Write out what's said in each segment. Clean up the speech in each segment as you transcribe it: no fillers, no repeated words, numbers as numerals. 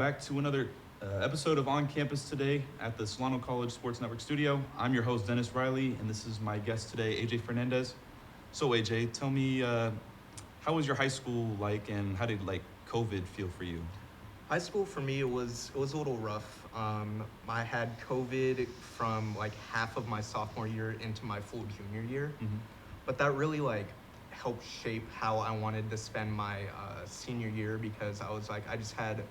back to another episode of On Campus Today at the Solano College Sports Network studio. I'm your host, Denis Reilly, and this is my guest today, Ajay Fernandez. So, Ajay, tell me, how was your high school like, and how did COVID feel for you? High school for me it was a little rough. I had COVID from like half of my sophomore year into my full junior year, Mm-hmm. but that really helped shape how I wanted to spend my senior year because I just had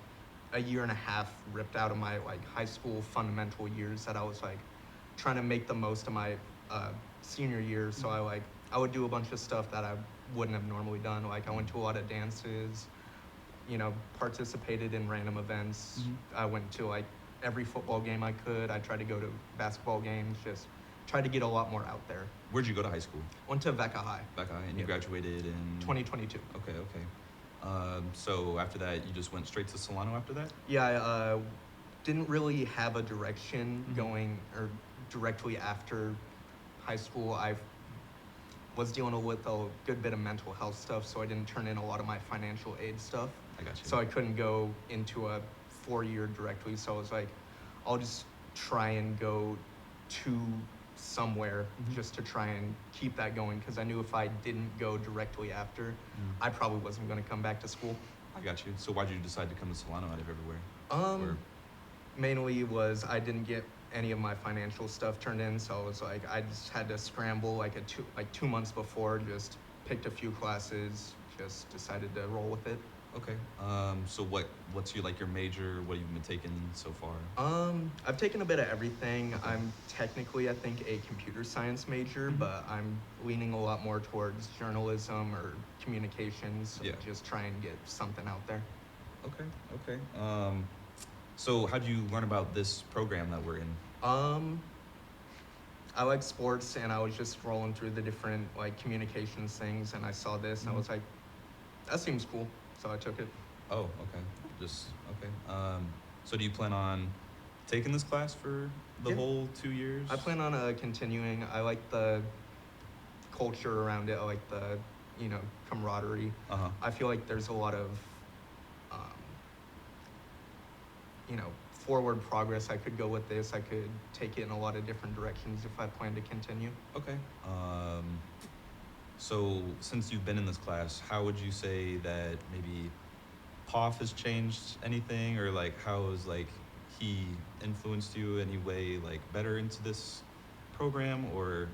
a year and a half ripped out of my high school fundamental years that I was trying to make the most of my senior year. So I would do a bunch of stuff that I wouldn't have normally done. Like I went to a lot of dances, participated in random events. Mhm. I went to every football game I could. I tried to go to basketball games, just tried to get a lot more out there. Where'd you go to high school? Went to Vecca High, Back high, and you Yep. graduated in 2022. Okay. So after that, you just went straight to Solano after that? Yeah, I didn't really have a direction Mhm. going or directly after high school. I was dealing with a good bit of mental health stuff, so I didn't turn in a lot of my financial aid stuff. I got you. So I couldn't go into a 4-year directly. So I was like, I'll just try and go to somewhere Mhm. just to try and keep that going because I knew if I didn't go directly after, I probably wasn't going to come back to school. I got you. So why'd you decide to come to Solano out of everywhere? Or- Mainly was I didn't get any of my financial stuff turned in, so it was I just had to scramble like 2 months before, just picked a few classes, just decided to roll with it. Okay. So what's your major? What have you been taking so far? I've taken a bit of everything. I'm technically, I think, a computer science major, Mhm. but I'm leaning a lot more towards journalism or communications. Yeah. Just try and get something out there. Okay. So how'd you learn about this program that we're in? I like sports, and I was just scrolling through the different communications things, and I saw this, and I Mhm. was like, that seems cool, so I took it. Oh, okay. Just okay. So do you plan on taking this class for the Yeah. whole 2 years? I plan on continuing. I like the culture around it. I like the camaraderie. Uh-huh. I feel like there's a lot of um, forward progress I could go with this. I could take it in a lot of different directions if I plan to continue. Okay. So since you've been in this class, how would you say that maybe Poff has changed anything, or how has he influenced you any way better into this program, or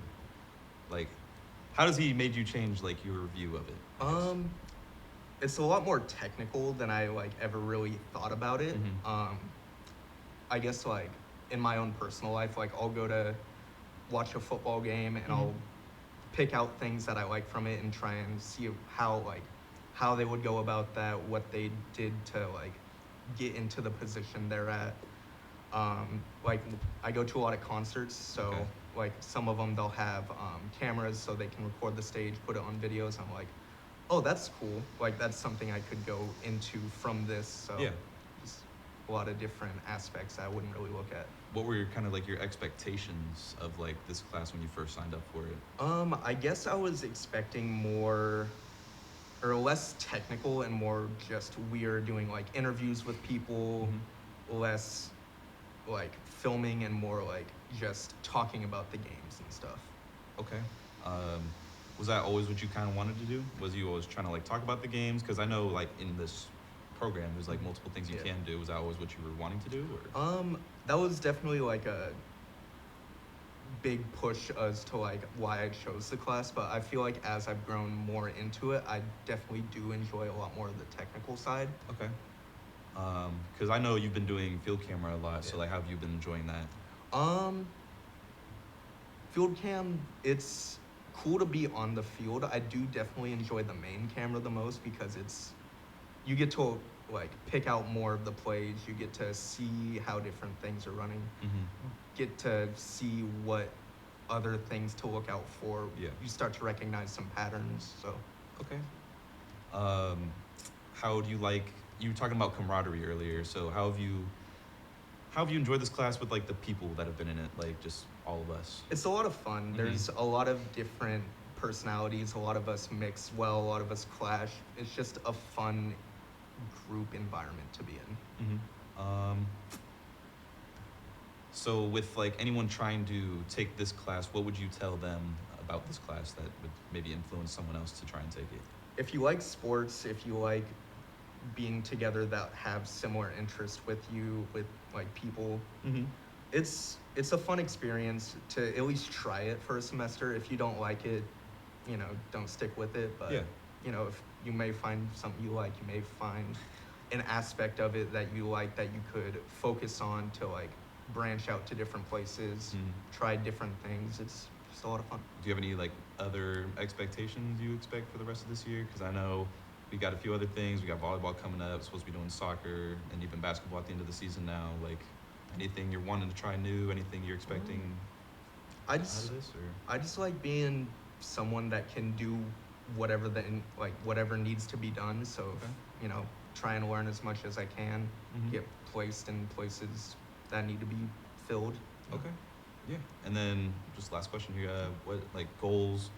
how does he made you change your view of it? I guess? It's a lot more technical than I ever really thought about it. Mhm. I guess in my own personal life, I'll go to watch a football game and I'll pick out things that I like from it and try and see how they would go about that, what they did to get into the position they're at. I go to a lot of concerts, so Okay. some of them they'll have cameras so they can record the stage, put it on videos. I'm like, oh, that's cool. That's something I could go into from this. So Yeah. just a lot of different aspects I wouldn't really look at. What were your kind of your expectations of this class when you first signed up for it? I guess I was expecting more or less technical and more just we are doing interviews with people, less filming and more just talking about the games and stuff. Okay. Was that always what you kind of wanted to do? Was you always trying to talk about the games? Because I know in this program there's multiple things you Yeah. can do. Was that always what you were wanting to do? Or? That was definitely a big push as to why I chose the class, but I feel as I've grown more into it, I definitely do enjoy a lot more of the technical side. Okay. Because I know you've been doing field camera a lot, so Yeah. how have you been enjoying that? Field cam, it's cool to be on the field. I do definitely enjoy the main camera the most because you get to pick out more of the plays. You get to see how different things are running. Mm-hmm. Get to see what other things to look out for. Yeah. You start to recognize some patterns. So Okay. How do you you were talking about camaraderie earlier, so how have you enjoyed this class with the people that have been in it, just all of us? it's a lot of fun. There's a lot of different personalities. A lot of us mix well. A lot of us clash. It's just a fun group environment to be in. Mm-hmm. Um, so with like anyone trying to take this class, what would you tell them about this class that would maybe influence someone else to try and take it? If you like sports, if you like being together that have similar interests with you, with like people, Mm-hmm. it's a fun experience to at least try it for a semester. If you don't like it, don't stick with it. But Yeah. if you may find something you like, you may find an aspect of it that you like that you could focus on to like branch out to different places, Mm. try different things. It's just a lot of fun. Do you have any like other expectations you expect for the rest of this year? Because I know we got a few other things. We got volleyball coming up. Supposed to be doing soccer and even basketball at the end of the season now. Like anything you're wanting to try new? Anything you're expecting I out just of this? Or I just like being someone that can do whatever whatever needs to be done. So Okay. try and learn as much as I can, Mhm. get placed in places that need to be filled. Okay. Yeah. And then just last question here, what like goals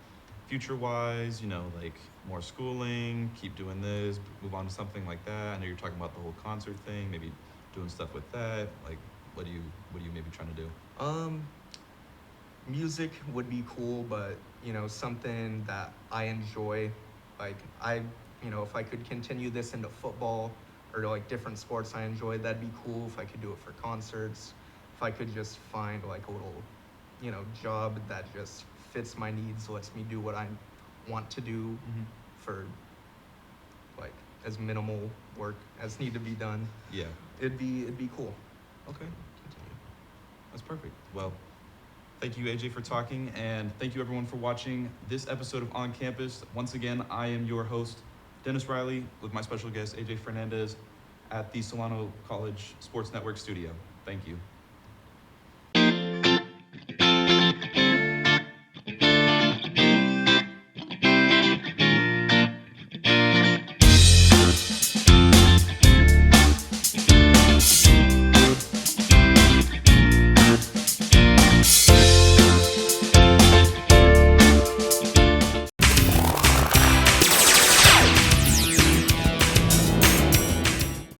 future wise, like more schooling, keep doing this, move on to something like that. I know you're talking about the whole concert thing, maybe doing stuff with that. Like what are you maybe trying to do? Um, Music would be cool, but something that I enjoy. Like if I could continue this into football or like different sports I enjoy, that'd be cool. If I could do it for concerts, if I could just find like a little, job that just fits my needs, lets me do what I want to do Mm-hmm. for like as minimal work as need to be done. Yeah. It'd be cool. Okay. Continue. That's perfect. Well, thank you, AJ, for talking, and thank you, everyone, for watching this episode of On Campus. Once again, I am your host, Denis Reilly, with my special guest, AJ Fernandez, at the Solano College Sports Network studio. Thank you.